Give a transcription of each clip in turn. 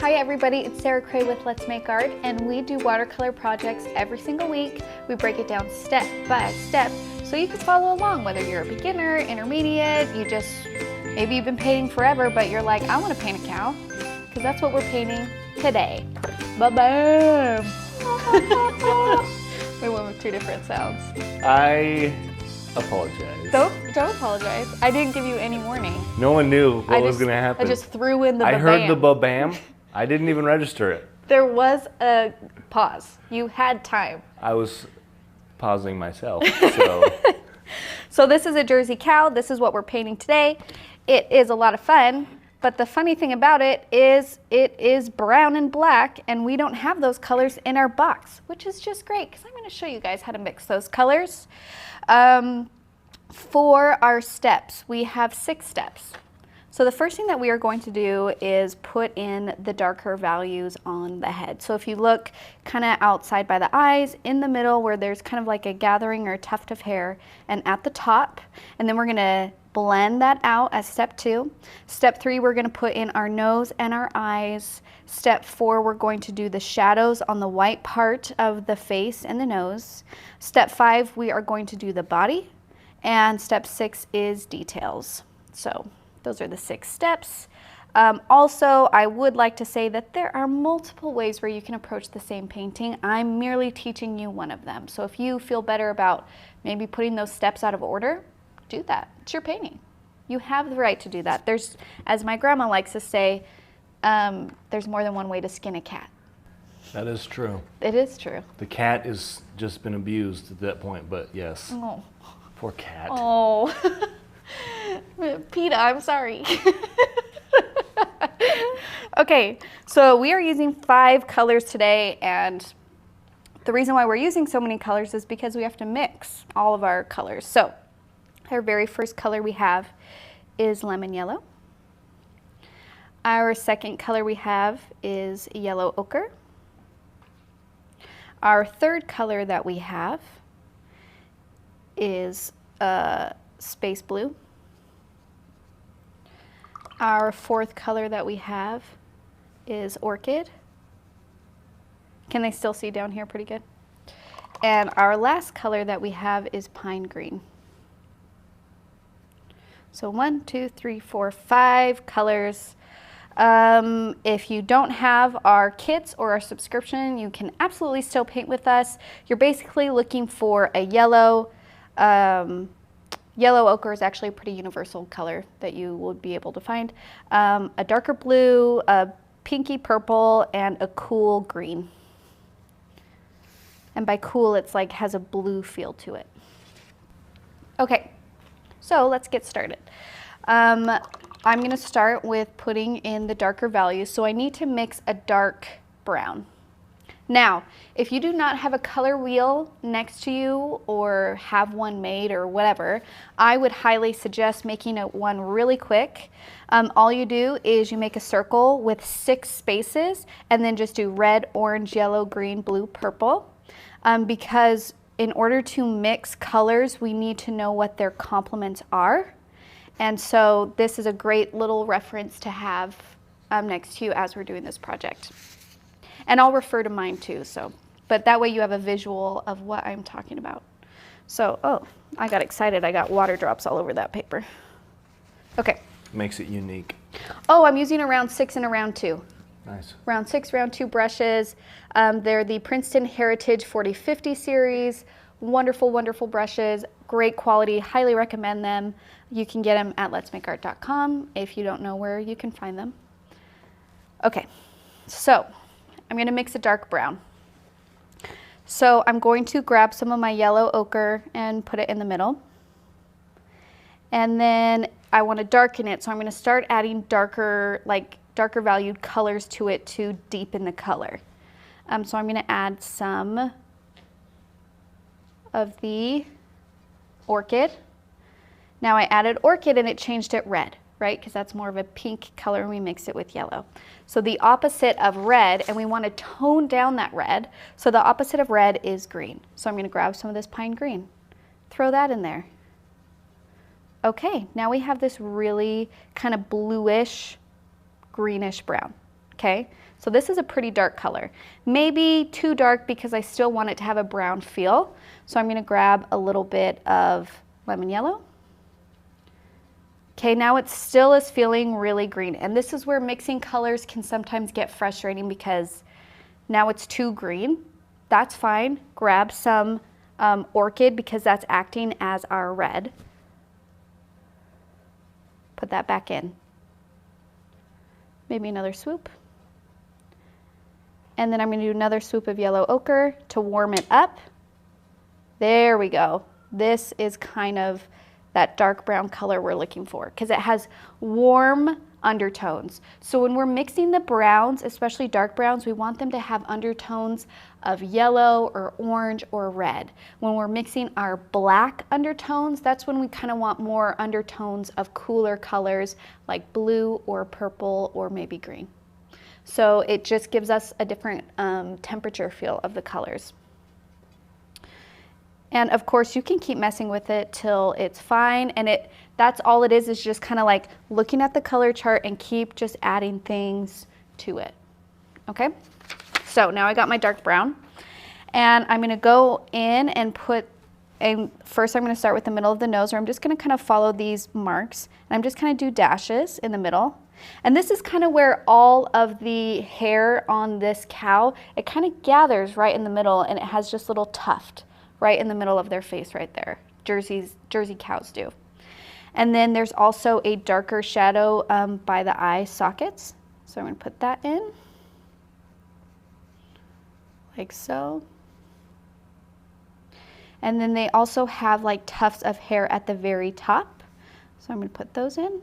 Hi everybody, it's Sarah Cray with Let's Make Art, and we do watercolor projects every single week. We break it down step by step so you can follow along, whether you're a beginner, intermediate, maybe you've been painting forever, but you're like, I want to paint a cow, because that's what we're painting today. Ba-bam! We went with two different sounds. I apologize. Don't apologize. I didn't give you any warning. No one knew what was going to happen. I just threw in the ba-bam. I heard the ba-bam. I didn't even register it. There was a pause. You had time. I was pausing myself, so. So this is a Jersey cow. This is what we're painting today. It is a lot of fun, but the funny thing about it is brown and black, and we don't have those colors in our box, which is just great, because I'm going to show you guys how to mix those colors. For our steps, we have 6 steps. So the first thing that we are going to do is put in the darker values on the head. So if you look kind of outside by the eyes, in the middle where there's kind of like a gathering or a tuft of hair, and at the top, and then we're going to blend that out as step 2. Step 3, we're going to put in our nose and our eyes. Step 4, we're going to do the shadows on the white part of the face and the nose. Step 5, we are going to do the body. And step 6 is details. So those are the 6 steps. Also, I would like to say that there are multiple ways where you can approach the same painting. I'm merely teaching you one of them. So if you feel better about maybe putting those steps out of order, do that. It's your painting. You have the right to do that. There's, as my grandma likes to say, there's more than one way to skin a cat. That is true. It is true. The cat has just been abused at that point, but yes. Oh. Poor cat. Oh. PETA, I'm sorry. Okay, so we are using 5 colors today, and the reason why we're using so many colors is because we have to mix all of our colors. So our very first color we have is lemon yellow. Our second color we have is yellow ochre. Our third color that we have is space blue. Our fourth color that we have is orchid. Can they still see down here pretty good? And our last color that we have is pine green. So 1, 2, 3, 4, 5 colors. If you don't have our kits or our subscription, you can absolutely still paint with us. You're basically looking for a yellow. Yellow ochre is actually a pretty universal color that you would be able to find. A darker blue, a pinky purple, and a cool green. And by cool, it's like has a blue feel to it. Okay, so let's get started. I'm going to start with putting in the darker values. So I need to mix a dark brown. Now, if you do not have a color wheel next to you or have one made or whatever, I would highly suggest making one really quick. All you do is you make a circle with 6 spaces and then just do red, orange, yellow, green, blue, purple. Because in order to mix colors, we need to know what their complements are. And so this is a great little reference to have next to you as we're doing this project. And I'll refer to mine too, but that way you have a visual of what I'm talking about. So, oh, I got excited. I got water drops all over that paper. Okay. Makes it unique. Oh, I'm using a round 6 and a round 2. Nice. Round 6, round 2 brushes. They're the Princeton Heritage 4050 series. Wonderful, wonderful brushes. Great quality. Highly recommend them. You can get them at letsmakeart.com if you don't know where you can find them. Okay, so I'm going to mix a dark brown. So I'm going to grab some of my yellow ochre and put it in the middle. And then I want to darken it, so I'm going to start adding darker valued colors to it to deepen the color. So I'm going to add some of the orchid. Now I added orchid and it changed it red, right? Because that's more of a pink color and we mix it with yellow. So the opposite of red, and we want to tone down that red. So the opposite of red is green. So I'm going to grab some of this pine green, throw that in there. Okay, now we have this really kind of bluish, greenish brown. okay? So this is a pretty dark color. Maybe too dark because I still want it to have a brown feel. So I'm gonna grab a little bit of lemon yellow. Okay, now it still is feeling really green. And this is where mixing colors can sometimes get frustrating because now it's too green. That's fine. Grab some orchid because that's acting as our red. Put that back in. Maybe another swoop. And then I'm going to do another swoop of yellow ochre to warm it up. There we go. This is kind of that dark brown color we're looking for because it has warm undertones. So when we're mixing the browns, especially dark browns, we want them to have undertones of yellow or orange or red. When we're mixing our black undertones, that's when we kind of want more undertones of cooler colors like blue or purple or maybe green. So it just gives us a different temperature feel of the colors. And of course you can keep messing with it till it's fine, and that's all it is just kind of like looking at the color chart and keep just adding things to it. Okay, so now I got my dark brown and I'm going to go in and first I'm going to start with the middle of the nose, or I'm just going to kind of follow these marks and I'm just kind of do dashes in the middle. And this is kind of where all of the hair on this cow, it kind of gathers right in the middle, and it has just a little tuft right in the middle of their face right there. Jersey cows do. And then there's also a darker shadow by the eye sockets. So I'm going to put that in, like so. And then they also have like tufts of hair at the very top. So I'm going to put those in.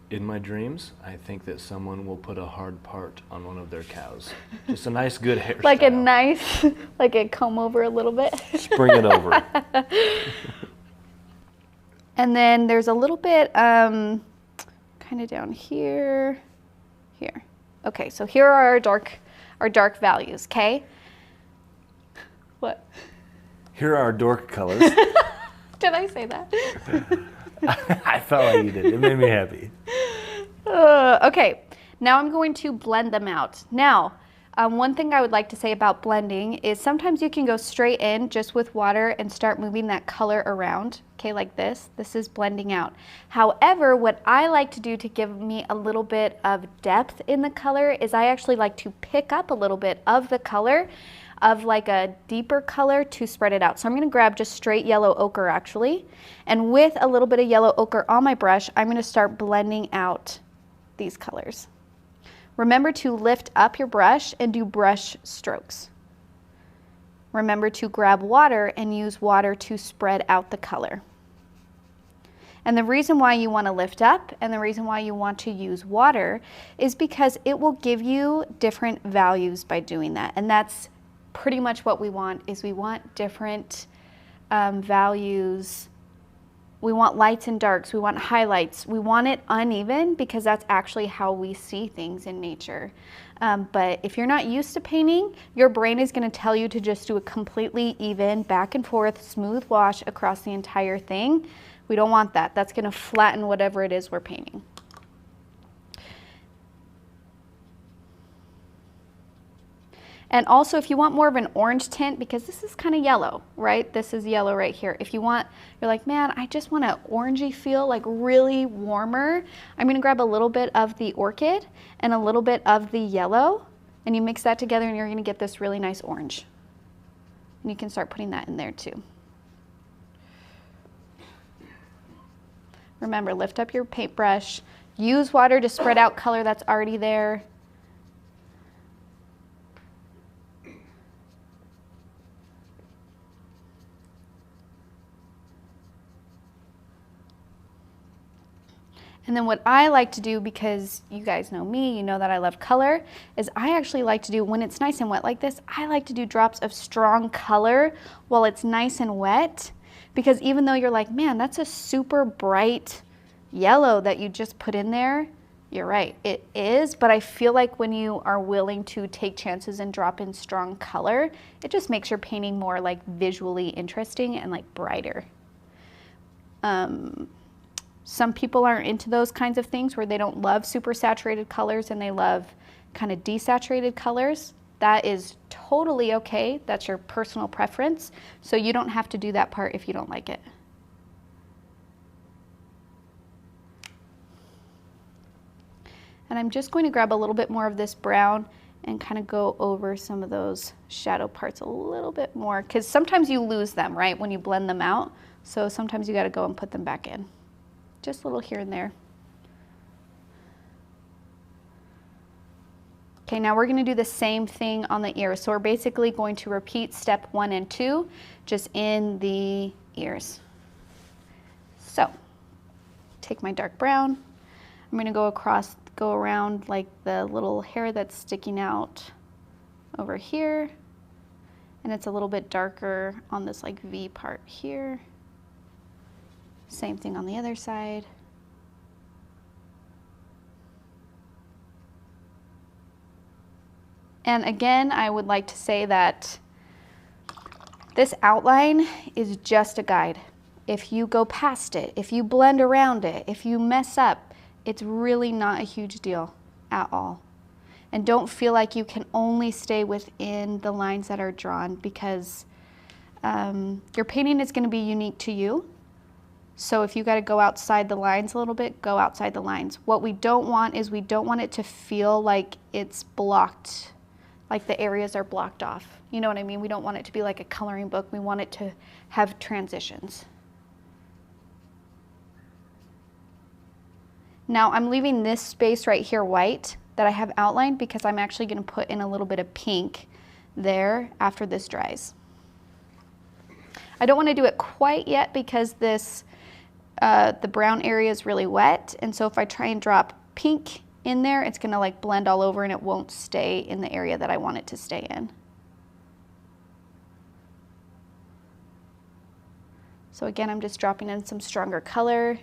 In my dreams, I think that someone will put a hard part on one of their cows. Just a nice, good hairstyle. Like a nice, like a comb over a little bit. Spring it over. And then there's a little bit kind of down here, here. Okay, so here are our dark values, okay? What? Here are our dork colors. Did I say that? I felt like you did. It made me happy. Okay, now I'm going to blend them out. Now, one thing I would like to say about blending is sometimes you can go straight in just with water and start moving that color around, okay, like this. This is blending out. However, what I like to do to give me a little bit of depth in the color is I actually like to pick up a little bit of the color of like a deeper color to spread it out. So I'm going to grab just straight yellow ochre actually, and with a little bit of yellow ochre on my brush, I'm going to start blending out these colors. Remember to lift up your brush and do brush strokes. Remember to grab water and use water to spread out the color. And the reason why you want to lift up and the reason why you want to use water is because it will give you different values by doing that. And that's pretty much what we want, is we want different values. We want lights and darks, we want highlights, we want it uneven because that's actually how we see things in nature. But if you're not used to painting, your brain is going to tell you to just do a completely even, back and forth, smooth wash across the entire thing. We don't want that. That's going to flatten whatever it is we're painting. And also if you want more of an orange tint, because this is kind of yellow, right? This is yellow right here. If you want, you're like, man, I just want an orangey feel, like really warmer, I'm gonna grab a little bit of the orchid and a little bit of the yellow, and you mix that together and you're gonna get this really nice orange. And you can start putting that in there too. Remember, lift up your paintbrush, use water to spread out color that's already there. And then what I like to do, because you guys know me, you know that I love color, is I actually like to do, when it's nice and wet like this, I like to do drops of strong color while it's nice and wet. Because even though you're like, man, that's a super bright yellow that you just put in there, you're right, it is. But I feel like when you are willing to take chances and drop in strong color, it just makes your painting more like visually interesting and like brighter. Some people aren't into those kinds of things where they don't love super saturated colors and they love kind of desaturated colors. That is totally okay. That's your personal preference. So you don't have to do that part if you don't like it. And I'm just going to grab a little bit more of this brown and kind of go over some of those shadow parts a little bit more, because sometimes you lose them, right, when you blend them out. So sometimes you got to go and put them back in. Just a little here and there. Okay, now we're going to do the same thing on the ears. So we're basically going to repeat step 1 and 2 just in the ears. So take my dark brown. I'm going to go around like the little hair that's sticking out over here. And it's a little bit darker on this like V part here. Same thing on the other side. And again, I would like to say that this outline is just a guide. If you go past it, if you blend around it, if you mess up, it's really not a huge deal at all. And don't feel like you can only stay within the lines that are drawn, because your painting is going to be unique to you. So if you got to go outside the lines a little bit, go outside the lines. What we don't want is we don't want it to feel like it's blocked, like the areas are blocked off. You know what I mean? We don't want it to be like a coloring book. We want it to have transitions. Now I'm leaving this space right here white that I have outlined because I'm actually going to put in a little bit of pink there after this dries. I don't want to do it quite yet because this the brown area is really wet, and so if I try and drop pink in there, it's going to like blend all over and it won't stay in the area that I want it to stay in. So again, I'm just dropping in some stronger color.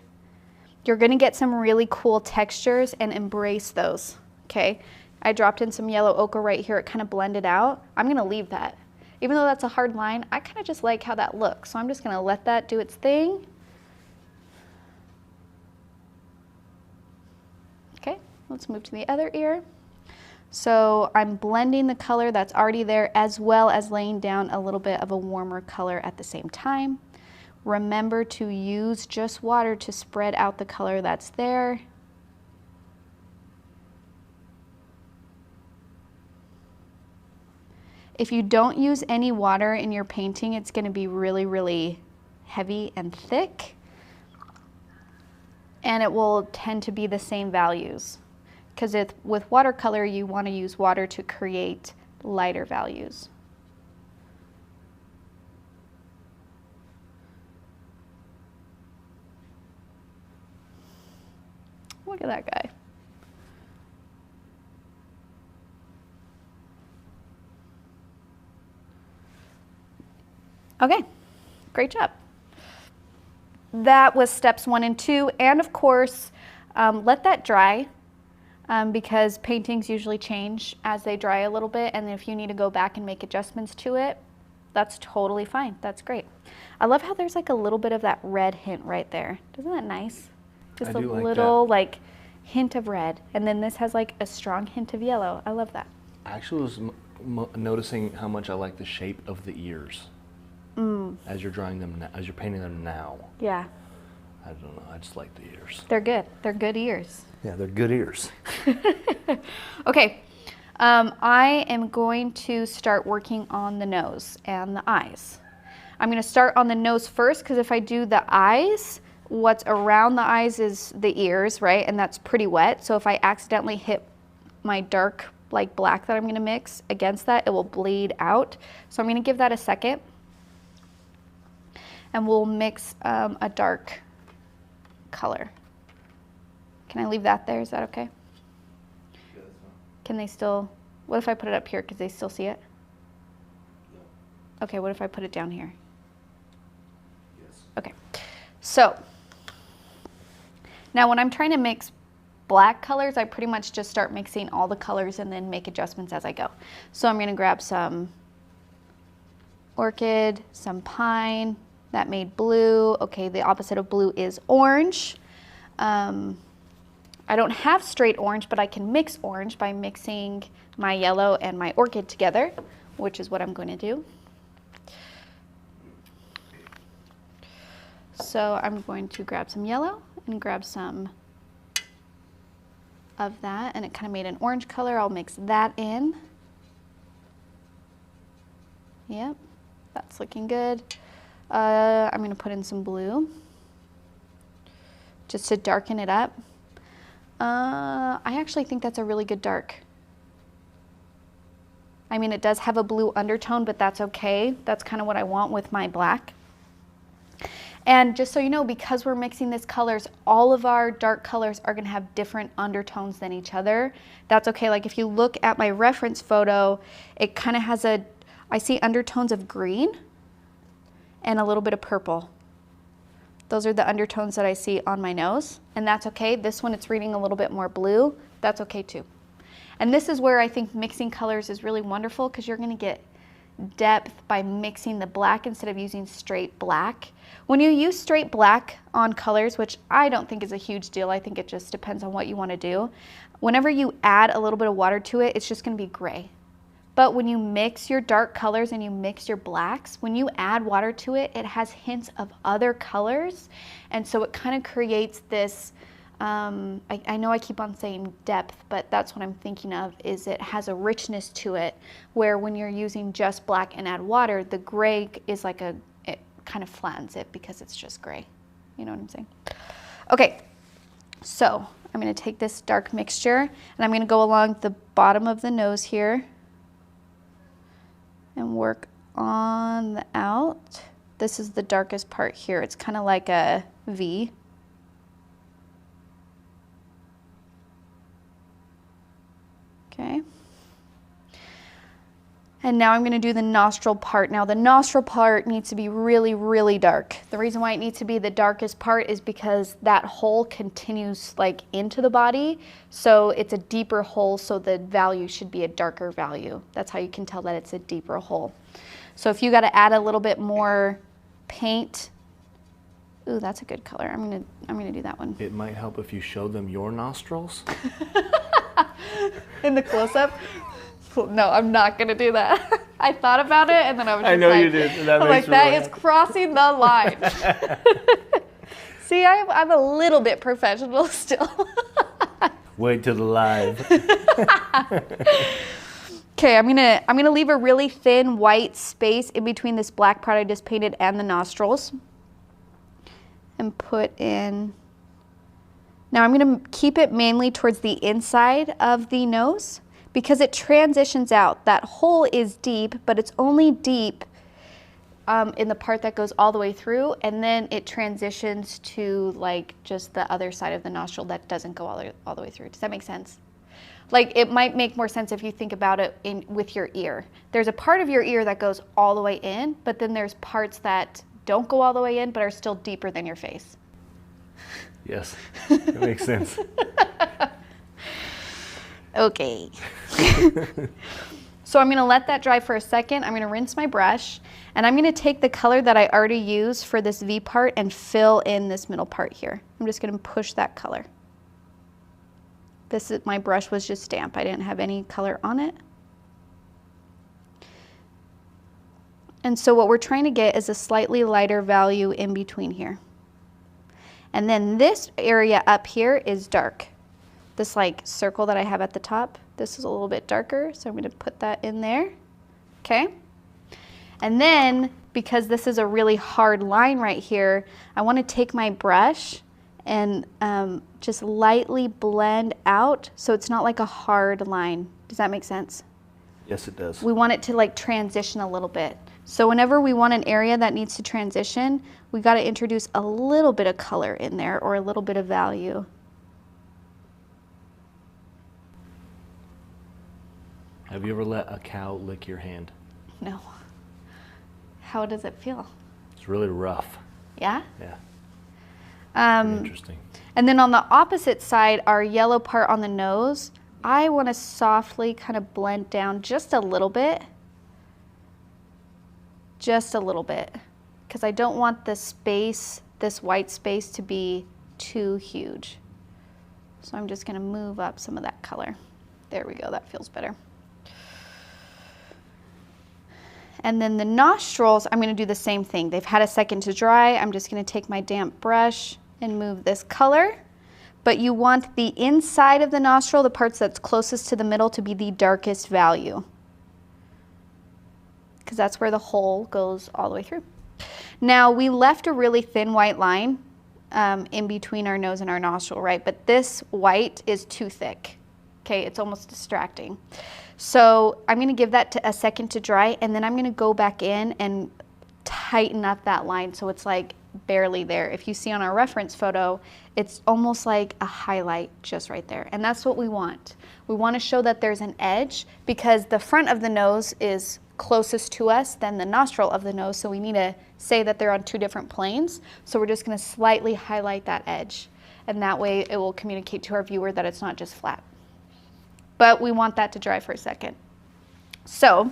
You're going to get some really cool textures, and embrace those, okay? I dropped in some yellow ochre right here. It kind of blended out. I'm going to leave that. Even though that's a hard line, I kind of just like how that looks. So I'm just going to let that do its thing. Okay, let's move to the other ear. So I'm blending the color that's already there as well as laying down a little bit of a warmer color at the same time. Remember to use just water to spread out the color that's there. If you don't use any water in your painting, it's going to be really, really heavy and thick. And it will tend to be the same values. Because with watercolor, you want to use water to create lighter values. Look at that guy. Okay, great job. That was steps 1 and 2, and of course, let that dry because paintings usually change as they dry a little bit, and if you need to go back and make adjustments to it, that's totally fine. That's great. I love how there's like a little bit of that red hint right there. Isn't that nice? Just a little like hint of red, and then this has like a strong hint of yellow. I love that. I actually was noticing how much I like the shape of the ears as you're drawing them, as you're painting them now. Yeah. I don't know. I just like the ears. They're good. They're good ears. Yeah, they're good ears. Okay. I am going to start working on the nose and the eyes. I'm going to start on the nose first because if I do the eyes, what's around the eyes is the ears, right? And that's pretty wet. So if I accidentally hit my dark, like black that I'm going to mix against that, it will bleed out. So I'm going to give that a second. And we'll mix a dark color. Can I leave that there? Is that okay? Yeah, that's fine. Can they still, what if I put it up here? Could they still see it? Yeah. Okay, what if I put it down here? Yes. Okay, so now when I'm trying to mix black colors, I pretty much just start mixing all the colors and then make adjustments as I go. So I'm gonna grab some orchid, some pine, that made blue. Okay, the opposite of blue is orange. I don't have straight orange, but I can mix orange by mixing my yellow and my orchid together, which is what I'm going to do. So I'm going to grab some yellow and grab some of that, and it kind of made an orange color. I'll mix that in. Yep, that's looking good. I'm going to put in some blue just to darken it up. I actually think that's a really good dark. I mean, it does have a blue undertone, but that's okay. That's kind of what I want with my black. And just so you know, because we're mixing these colors, all of our dark colors are going to have different undertones than each other. That's okay. Like if you look at my reference photo, it kind of has I see undertones of green and a little bit of purple. Those are the undertones that I see on my nose, and that's okay. This one, it's reading a little bit more blue. That's okay too. And this is where I think mixing colors is really wonderful, because you're going to get depth by mixing the black instead of using straight black. When you use straight black on colors, which I don't think is a huge deal, I think it just depends on what you want to do. Whenever you add a little bit of water to it, it's just going to be gray. But when you mix your dark colors and you mix your blacks, when you add water to it, it has hints of other colors. And so it kind of creates this, I know I keep on saying depth, but that's what I'm thinking of, is it has a richness to it, where when you're using just black and add water, the gray is like it kind of flattens it because it's just gray. You know what I'm saying? Okay, so I'm going to take this dark mixture and I'm going to go along the bottom of the nose here and work on the out. This is the darkest part here. It's kind of like a V. Okay. And now I'm going to do the nostril part. Now the nostril part needs to be really, really dark. The reason why it needs to be the darkest part is because that hole continues like into the body. So it's a deeper hole, so the value should be a darker value. That's how you can tell that it's a deeper hole. So if you got to add a little bit more paint, ooh, that's a good color. I'm gonna do that one. It might help if you show them your nostrils. In the close-up. No, I'm not gonna do that. I thought about it and then I was just I know like, you did. That I'm like, that is crossing the line. See, I'm a little bit professional still. Wait till the live. Okay, I'm gonna leave a really thin white space in between this black part I just painted and the nostrils. And put in, now I'm gonna keep it mainly towards the inside of the nose, because it transitions out. That hole is deep, but it's only deep in the part that goes all the way through, and then it transitions to like just the other side of the nostril that doesn't go all the way through. Does that make sense? Like, it might make more sense if you think about it with your ear. There's a part of your ear that goes all the way in, but then there's parts that don't go all the way in but are still deeper than your face. Yes, that makes sense. Okay. So I'm going to let that dry for a second. I'm going to rinse my brush, and I'm going to take the color that I already used for this V part and fill in this middle part here. I'm just going to push that color. My brush was just damp. I didn't have any color on it. And so what we're trying to get is a slightly lighter value in between here. And then this area up here is dark. This like circle that I have at the top, this is a little bit darker, so I'm going to put that in there. Okay. And then, because this is a really hard line right here, I want to take my brush and just lightly blend out so it's not like a hard line. Does that make sense? Yes, it does. We want it to like transition a little bit. So whenever we want an area that needs to transition, we got to introduce a little bit of color in there, or a little bit of value. Have you ever let a cow lick your hand? No. How does it feel? It's really rough. Yeah? Yeah. Interesting. And then on the opposite side, our yellow part on the nose, I want to softly kind of blend down just a little bit. Just a little bit. Because I don't want the space, this white space, to be too huge. So I'm just gonna move up some of that color. There we go, that feels better. And then the nostrils, I'm gonna do the same thing. They've had a second to dry. I'm just gonna take my damp brush and move this color. But you want the inside of the nostril, the parts that's closest to the middle, to be the darkest value, because that's where the hole goes all the way through. Now, we left a really thin white line in between our nose and our nostril, right? But this white is too thick, okay? It's almost distracting. So I'm gonna give that a second to dry, and then I'm gonna go back in and tighten up that line so it's like barely there. If you see on our reference photo, it's almost like a highlight just right there. And that's what we want. We wanna show that there's an edge, because the front of the nose is closest to us than the nostril of the nose, so we need to say that they're on two different planes. So we're just gonna slightly highlight that edge, and that way it will communicate to our viewer that it's not just flat. But we want that to dry for a second. So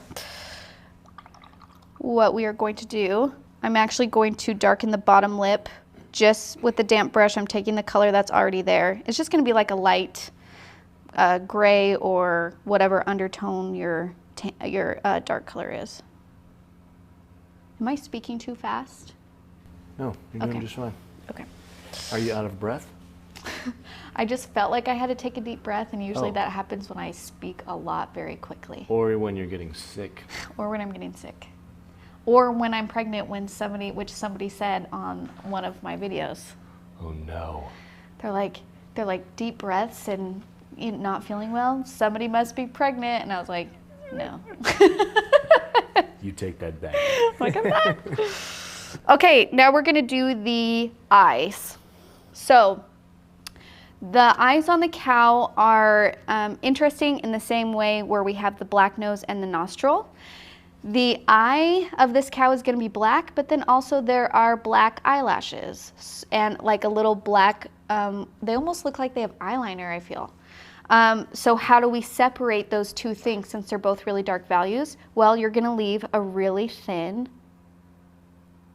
what we are going to do, I'm actually going to darken the bottom lip just with the damp brush. I'm taking the color that's already there. It's just gonna be like a light gray or whatever undertone your dark color is. Am I speaking too fast? No, you're doing just fine. Okay. Are you out of breath? I just felt like I had to take a deep breath, and usually that happens when I speak a lot very quickly. Or when you're getting sick. Or when I'm getting sick. Or when I'm pregnant, which somebody said on one of my videos. Oh no. They're like deep breaths and not feeling well. Somebody must be pregnant, and I was like, no. You take that back. Like, I'm not. Okay, now we're gonna do the eyes. So the eyes on the cow are interesting in the same way where we have the black nose and the nostril. The eye of this cow is gonna be black, but then also there are black eyelashes and like a little black, they almost look like they have eyeliner, I feel. So how do we separate those two things since they're both really dark values? Well, you're gonna leave a really thin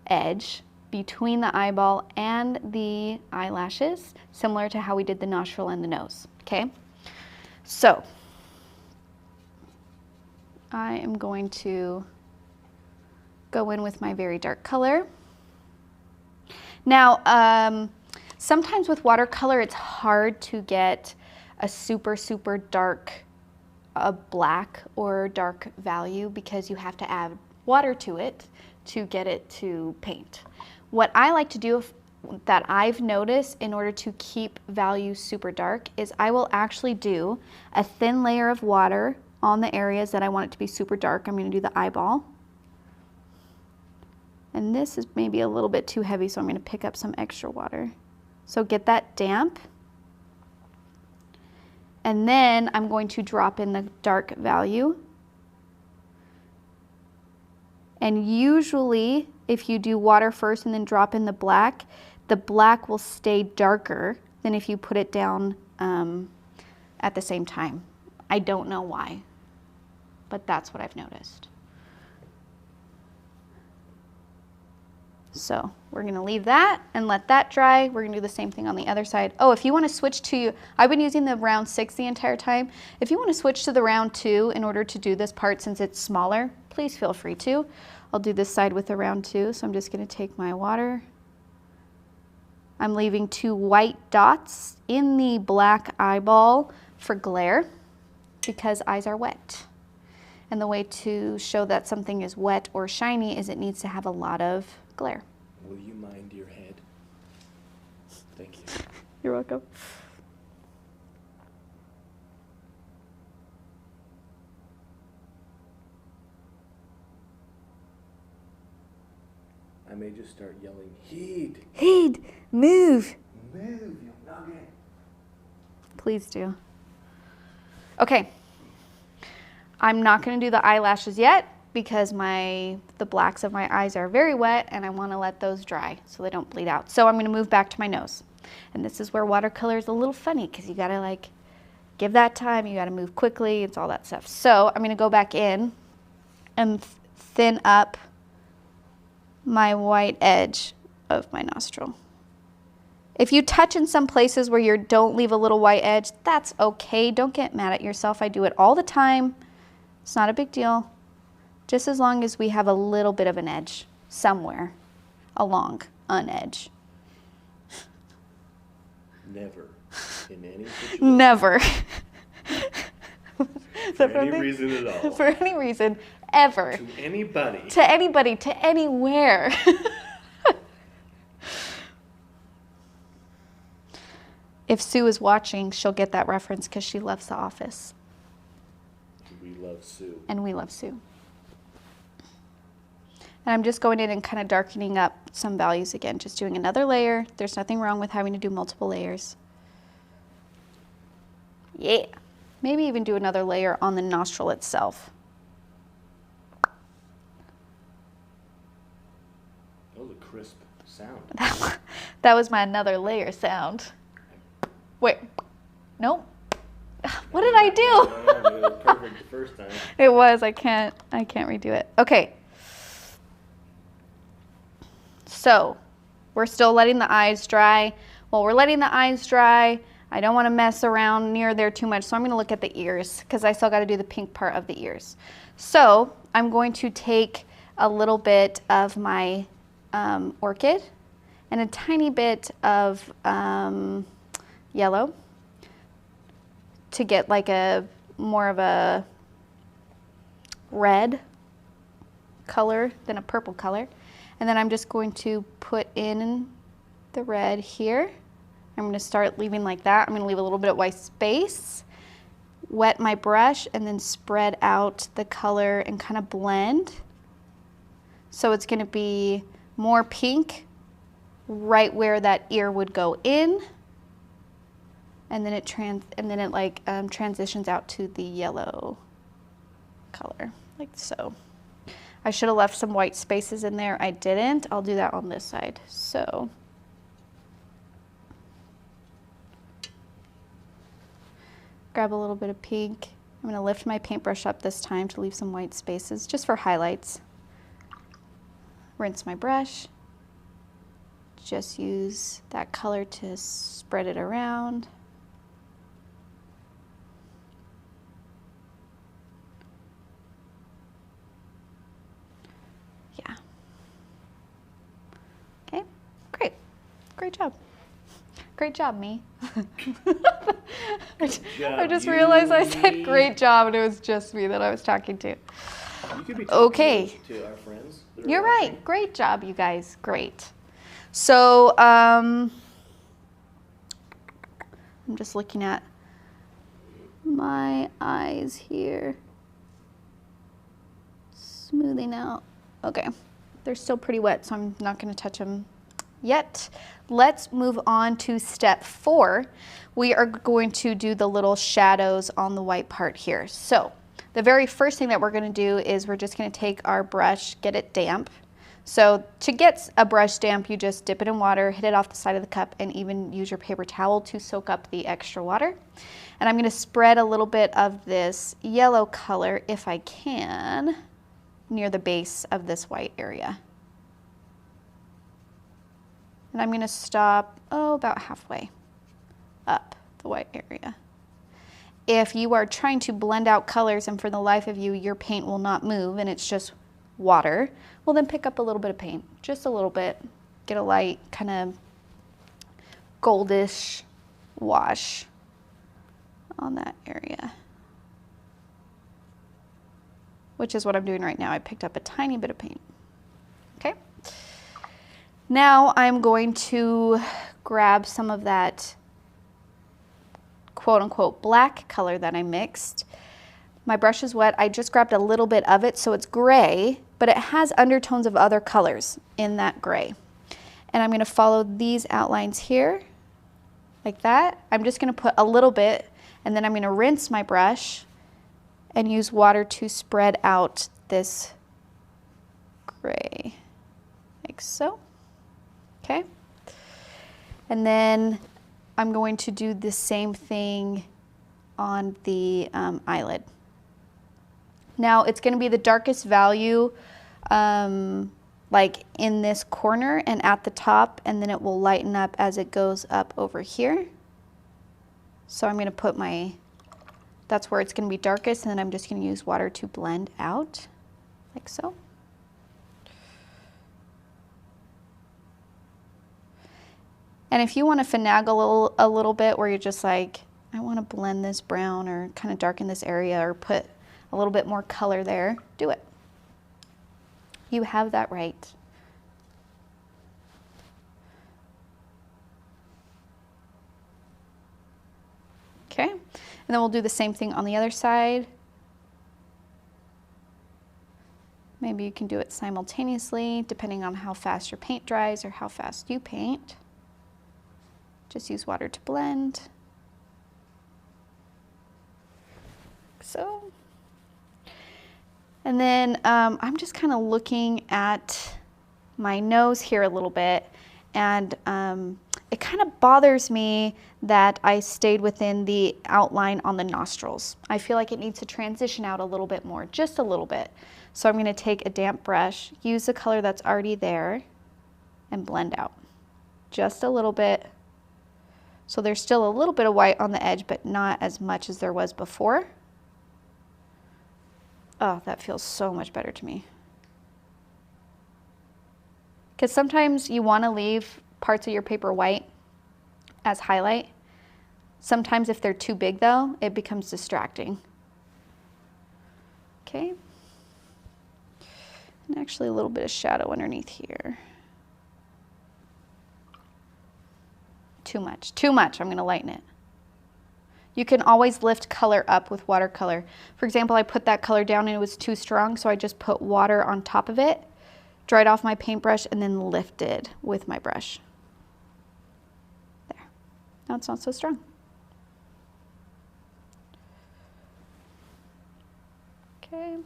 edge between the eyeball and the eyelashes, similar to how we did the nostril and the nose, okay? So I am going to go in with my very dark color. Now, sometimes with watercolor, it's hard to get a super, super dark black or dark value because you have to add water to it to get it to paint. What I like to do that I've noticed in order to keep values super dark is I will actually do a thin layer of water on the areas that I want it to be super dark. I'm going to do the eyeball. And this is maybe a little bit too heavy, so I'm going to pick up some extra water. So get that damp. And then I'm going to drop in the dark value. And usually, if you do water first and then drop in the black will stay darker than if you put it down at the same time. I don't know why, but that's what I've noticed. So we're gonna leave that and let that dry. We're gonna do the same thing on the other side. Oh, if you wanna switch to, I've been using the round 6 the entire time. If you wanna switch to the round 2 in order to do this part since it's smaller, please feel free to. I'll do this side with the round 2. So I'm just gonna take my water. I'm leaving 2 white dots in the black eyeball for glare because eyes are wet. And the way to show that something is wet or shiny is it needs to have a lot of glare. Will you mind your head? Thank you. You're welcome. I may just start yelling, heed! Heed! Move! Move, you nugget! Please do. Okay. I'm not going to do the eyelashes yet because the blacks of my eyes are very wet and I want to let those dry so they don't bleed out. So I'm going to move back to my nose. And this is where watercolor is a little funny because you got to like give that time, you got to move quickly, it's all that stuff. So I'm going to go back in and thin up my white edge of my nostril. If you touch in some places where you don't leave a little white edge, that's okay. Don't get mad at yourself. I do it all the time. It's not a big deal. Just as long as we have a little bit of an edge somewhere along an edge. Never, in any situation. Never. For any reason at all. For any reason, ever. To anybody. To anybody, to anywhere. If Sue is watching, she'll get that reference because she loves The Office. We love Sue. And we love Sue. And I'm just going in and kind of darkening up some values again, just doing another layer. There's nothing wrong with having to do multiple layers. Yeah. Maybe even do another layer on the nostril itself. That was a crisp sound. That was my another layer sound. Wait, nope. What did I do? It was perfect the first time. It was, I can't redo it. Okay. So, we're still letting the eyes dry. While we're letting the eyes dry, I don't want to mess around near there too much, so I'm going to look at the ears because I still got to do the pink part of the ears. So, I'm going to take a little bit of my orchid and a tiny bit of yellow to get like a more of a red color than a purple color. And then I'm just going to put in the red here. I'm going to start leaving like that. I'm going to leave a little bit of white space, wet my brush, and then spread out the color and kind of blend. So it's going to be more pink right where that ear would go in. And then it transitions out to the yellow color, like so. I should have left some white spaces in there. I didn't. I'll do that on this side. So, grab a little bit of pink. I'm going to lift my paintbrush up this time to leave some white spaces, just for highlights. Rinse my brush. Just use that color to spread it around. Great job. Great job, me. I just realized I said great job and it was just me that I was talking to. You could be talking to our friends. You're right. Great job, you guys. Great. So, I'm just looking at my eyes here. Smoothing out. Okay. They're still pretty wet, so I'm not going to touch them yet. Let's move on to step 4. We are going to do the little shadows on the white part here. So the very first thing that we're going to do is we're just going to take our brush, get it damp. So to get a brush damp, you just dip it in water, hit it off the side of the cup, and even use your paper towel to soak up the extra water. And I'm going to spread a little bit of this yellow color, if I can, near the base of this white area. And I'm going to stop, about halfway up the white area. If you are trying to blend out colors and for the life of you, your paint will not move and it's just water, well then pick up a little bit of paint, just a little bit. Get a light kind of goldish wash on that area, which is what I'm doing right now. I picked up a tiny bit of paint. Okay. Now I'm going to grab some of that quote unquote black color that I mixed. My brush is wet. I just grabbed a little bit of it, so it's gray, but it has undertones of other colors in that gray. And I'm going to follow these outlines here like that. I'm just going to put a little bit, and then I'm going to rinse my brush and use water to spread out this gray like so. Okay, and then I'm going to do the same thing on the eyelid. Now it's going to be the darkest value like in this corner and at the top, and then it will lighten up as it goes up over here. So I'm gonna put that's where it's gonna be darkest, and then I'm just gonna use water to blend out, like so. And if you wanna finagle a little bit where you're just like, I wanna blend this brown or kind of darken this area or put a little bit more color there, do it. You have that right. Okay, and then we'll do the same thing on the other side. Maybe you can do it simultaneously, depending on how fast your paint dries or how fast you paint. Just use water to blend. So. And then I'm just kind of looking at my nose here a little bit, and it kind of bothers me that I stayed within the outline on the nostrils. I feel like it needs to transition out a little bit more, just a little bit. So I'm going to take a damp brush, use the color that's already there, and blend out just a little bit. So there's still a little bit of white on the edge, but not as much as there was before. Oh, that feels so much better to me. Because sometimes you want to leave parts of your paper white as highlight. Sometimes if they're too big though, it becomes distracting. Okay. And actually a little bit of shadow underneath here. Too much, I'm going to lighten it. You can always lift color up with watercolor. For example, I put that color down and it was too strong, so I just put water on top of it, dried off my paintbrush, and then lifted with my brush. There. Now it's not so strong. Okay.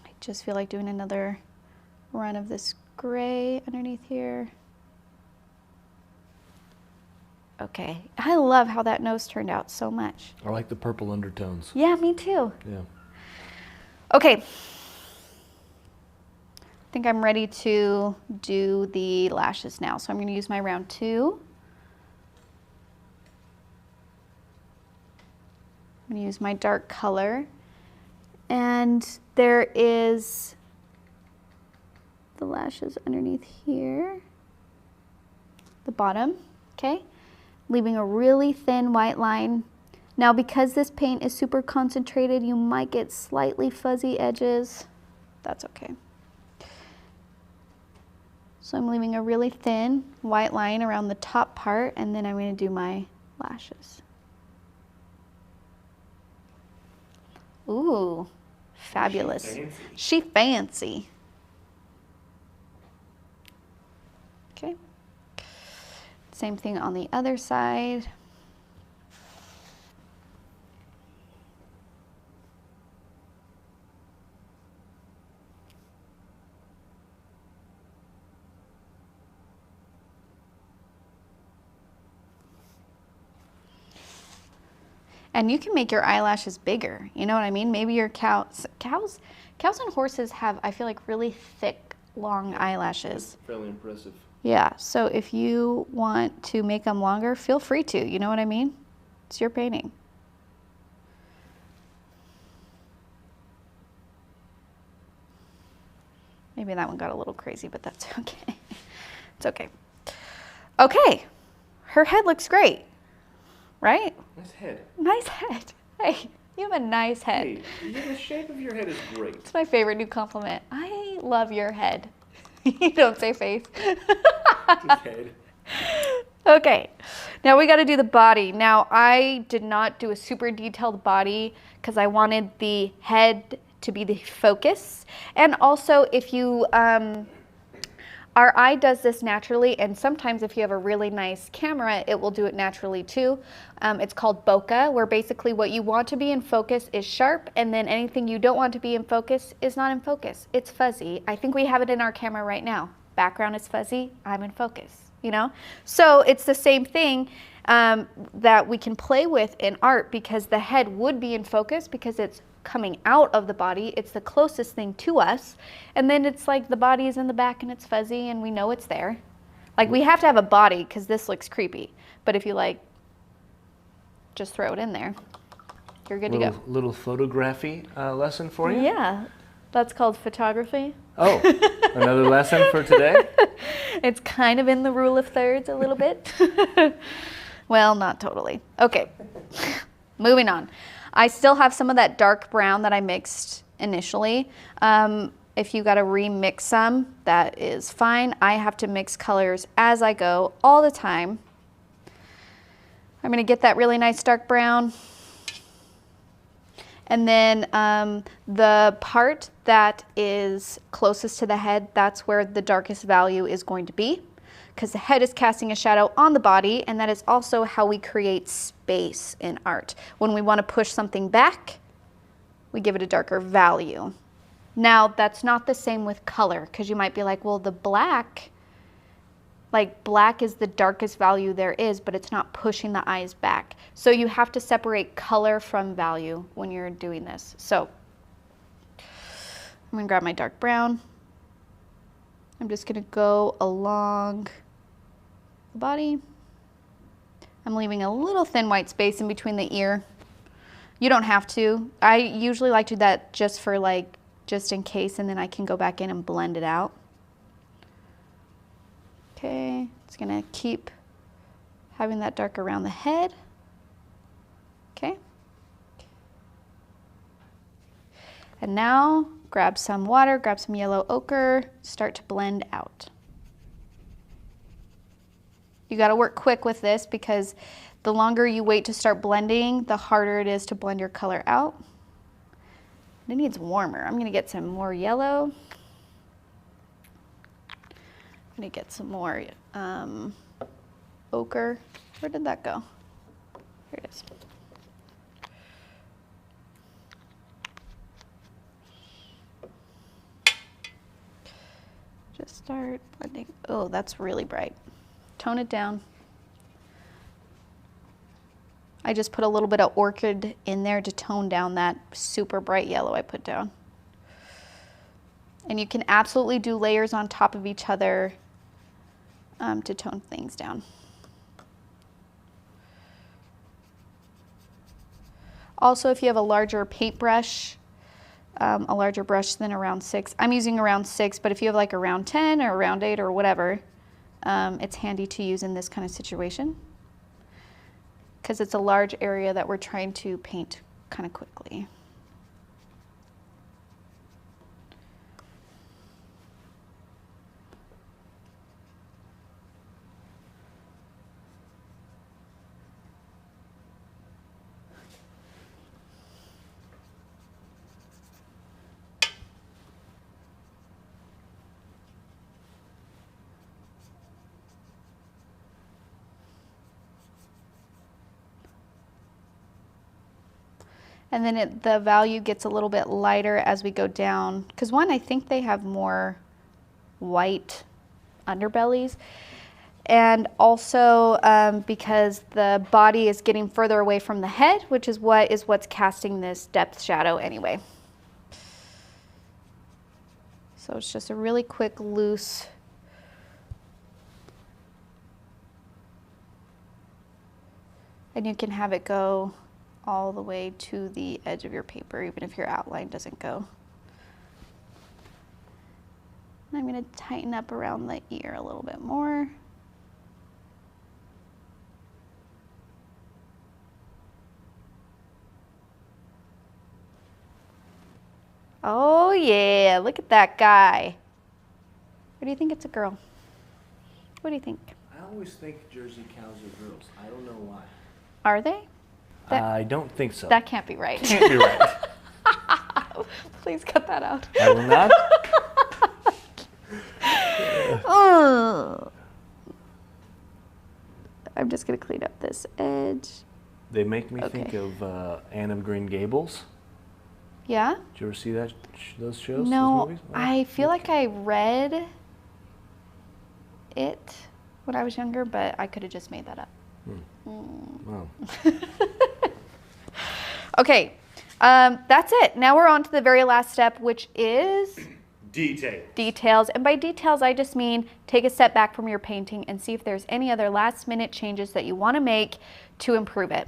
I just feel like doing another run of this gray underneath here. Okay, I love how that nose turned out so much. I like the purple undertones. Yeah, me too. Yeah. Okay. I think I'm ready to do the lashes now. So I'm going to use my round 2. I'm going to use my dark color. And there is the lashes underneath here, the bottom, okay? Leaving a really thin white line. Now because this paint is super concentrated, you might get slightly fuzzy edges. That's okay. So I'm leaving a really thin white line around the top part, and then I'm going to do my lashes. Ooh, fabulous. She fancy. Okay. Same thing on the other side. And you can make your eyelashes bigger, you know what I mean? Maybe your cows and horses have, I feel like, really thick, long eyelashes. Fairly impressive. Yeah, so if you want to make them longer, feel free to, you know what I mean? It's your painting. Maybe that one got a little crazy, but that's okay. It's okay. Okay, her head looks great, right? Nice head. Nice head. Hey, you have a nice head. Hey, the shape of your head is great. It's my favorite new compliment. I love your head. You don't say face. Just head. Okay, now we got to do the body. Now I did not do a super detailed body because I wanted the head to be the focus. And also if you, our eye does this naturally, and sometimes if you have a really nice camera, it will do it naturally too. It's called bokeh, where basically what you want to be in focus is sharp, and then anything you don't want to be in focus is not in focus. It's fuzzy. I think we have it in our camera right now. Background is fuzzy, I'm in focus, you know? So it's the same thing that we can play with in art, because the head would be in focus because it's coming out of the body. It's the closest thing to us. And then it's like the body is in the back and it's fuzzy and we know it's there. Like we have to have a body because this looks creepy. But if you like, just throw it in there, you're good to go. Little photography lesson for you? Yeah, that's called photography. Oh, another lesson for today? It's kind of in the rule of thirds a little bit. Well, not totally. Okay, moving on. I still have some of that dark brown that I mixed initially. If you got to remix some, that is fine. I have to mix colors as I go all the time. I'm going to get that really nice dark brown. And then the part that is closest to the head, that's where the darkest value is going to be, because the head is casting a shadow on the body, and that is also how we create space in art. When we want to push something back, we give it a darker value. Now, that's not the same with color, because you might be like, well, the black, like black is the darkest value there is, but it's not pushing the eyes back. So you have to separate color from value when you're doing this. So I'm gonna grab my dark brown. I'm just gonna go along the body. I'm leaving a little thin white space in between the ear. You don't have to. I usually like to do that just for like, just in case, and then I can go back in and blend it out. Okay, it's gonna keep having that dark around the head. Okay. And now grab some water, grab some yellow ochre, start to blend out. You gotta work quick with this because the longer you wait to start blending, the harder it is to blend your color out. It needs warmer. I'm gonna get some more yellow. I'm gonna get some more ochre. Where did that go? Here it is. Just start blending. Oh, that's really bright. Tone it down. I just put a little bit of orchid in there to tone down that super bright yellow I put down. And you can absolutely do layers on top of each other to tone things down. Also, if you have a larger paintbrush, a larger brush than a round 6, I'm using a round 6, but if you have like a round 10 or a round 8 or whatever, it's handy to use in this kind of situation because it's a large area that we're trying to paint kind of quickly. And then the value gets a little bit lighter as we go down. Because one, I think they have more white underbellies. And also because the body is getting further away from the head, which is what's casting this depth shadow anyway. So it's just a really quick, loose. And you can have it go all the way to the edge of your paper, even if your outline doesn't go. And I'm going to tighten up around the ear a little bit more. Oh yeah, look at that guy. Or do you think it's a girl? What do you think? I always think Jersey cows are girls. I don't know why. Are they? I don't think so. That can't be right. Can't be right. Please cut that out. I will not. I'm just going to clean up this edge. They make me think of Anne of Green Gables. Yeah? Did you ever see that those shows? No, those movies? Oh, I feel like I read it when I was younger, but I could have just made that up. Wow. Okay, That's it. Now we're on to the very last step, which is Details. And by details, I just mean take a step back from your painting and see if there's any other last minute changes that you want to make to improve it.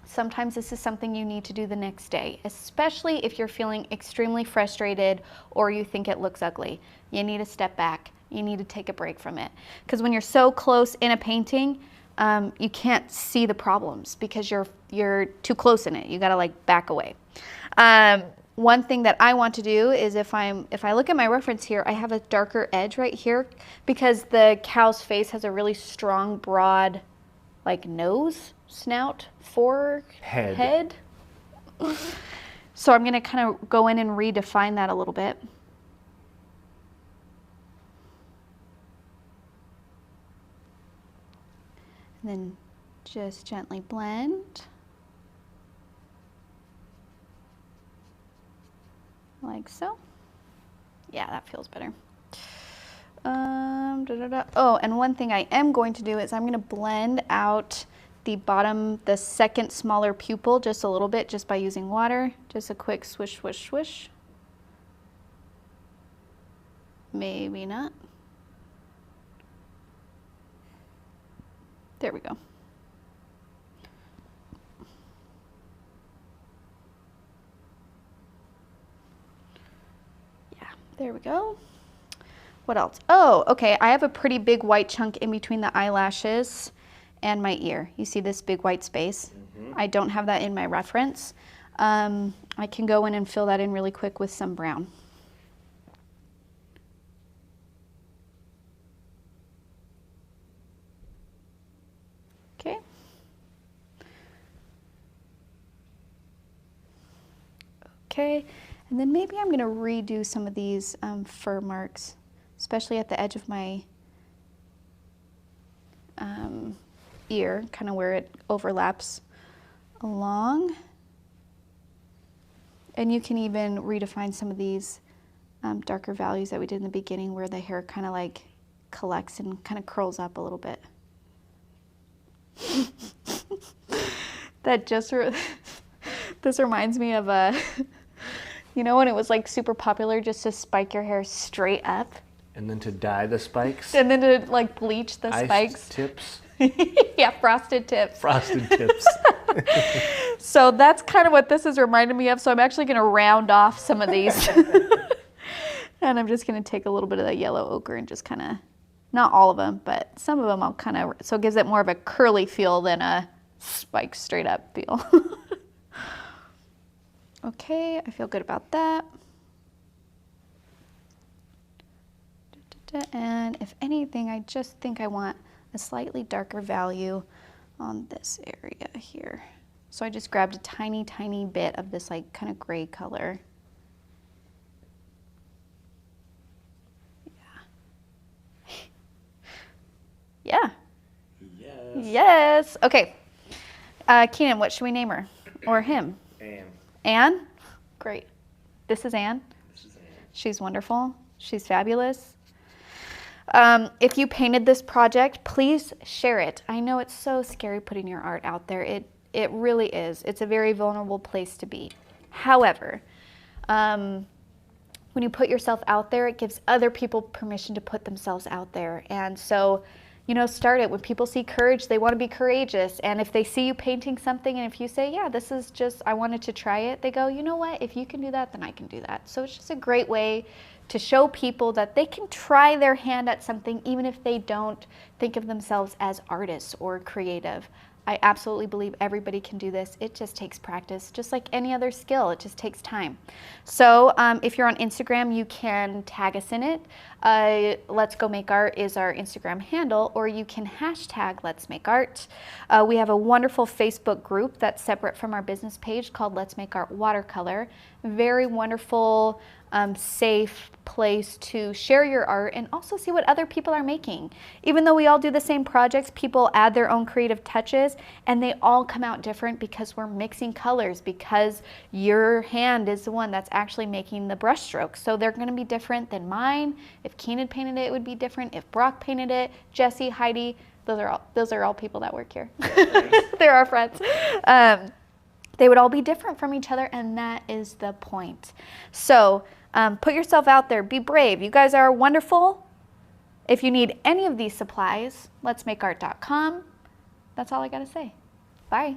Sometimes this is something you need to do the next day, especially if you're feeling extremely frustrated or you think it looks ugly. You need to step back. You need to take a break from it. Because when you're so close in a painting, you can't see the problems because you're too close in it. You got to like back away. One thing that I want to do is if I look at my reference here, I have a darker edge right here because the cow's face has a really strong, broad, like nose, snout, head. So I'm going to kind of go in and redefine that a little bit. And then just gently blend. Like so. Yeah, that feels better. Oh, and one thing I am going to do is I'm going to blend out the bottom, the second smaller pupil just a little bit just by using water. Just a quick swish, swish, swish. Maybe not. There we go. Yeah, there we go. What else? Oh, okay, I have a pretty big white chunk in between the eyelashes and my ear. You see this big white space? I don't have that in my reference. I can go in and fill that in really quick with some brown. Okay. Okay, and then maybe I'm going to redo some of these fur marks, especially at the edge of my ear, kind of where it overlaps along. And you can even redefine some of these darker values that we did in the beginning where the hair kind of like collects and kind of curls up a little bit. That just, this reminds me of you know when it was like super popular just to spike your hair straight up? And then to dye the spikes? And then to like bleach the Iced spikes? tips? Yeah, frosted tips. Frosted tips. So that's kind of what this is reminding me of. So I'm actually going to round off some of these. And I'm just going to take a little bit of the yellow ochre and just kind of, not all of them, but some of them I'll kind of, so it gives it more of a curly feel than a spike straight up feel. Okay, I feel good about that. And if anything, I just think I want a slightly darker value on this area here. So I just grabbed a tiny, tiny bit of this like kind of gray color. Yeah. Yes. Yes. Okay. Keenan, what should we name her? Or him? Anne. Anne? Great. This is Anne. This is Anne. She's wonderful. She's fabulous. If you painted this project, please share it. I know it's so scary putting your art out there. It really is. It's a very vulnerable place to be. However, when you put yourself out there, it gives other people permission to put themselves out there. And so, you know, start it. When people see courage, they want to be courageous. And if they see you painting something and if you say, yeah, this is just, I wanted to try it, they go, you know what, if you can do that, then I can do that. So it's just a great way to show people that they can try their hand at something even if they don't think of themselves as artists or creative. I absolutely believe everybody can do this. It just takes practice, just like any other skill. It just takes time. So if you're on Instagram, you can tag us in it. Let's Go Make Art is our Instagram handle, or you can hashtag Let's Make Art. We have a wonderful Facebook group that's separate from our business page called Let's Make Art Watercolor. Very wonderful, safe place to share your art and also see what other people are making. Even though we all do the same projects, people add their own creative touches and they all come out different because we're mixing colors, because your hand is the one that's actually making the brush strokes. So they're going to be different than mine. If Keenan painted it, it would be different. If Brock painted it, Jesse, Heidi, those are all people that work here. They're our friends. They would all be different from each other, and that is the point. So put yourself out there. Be brave. You guys are wonderful. If you need any of these supplies, letsmakeart.com. That's all I got to say. Bye.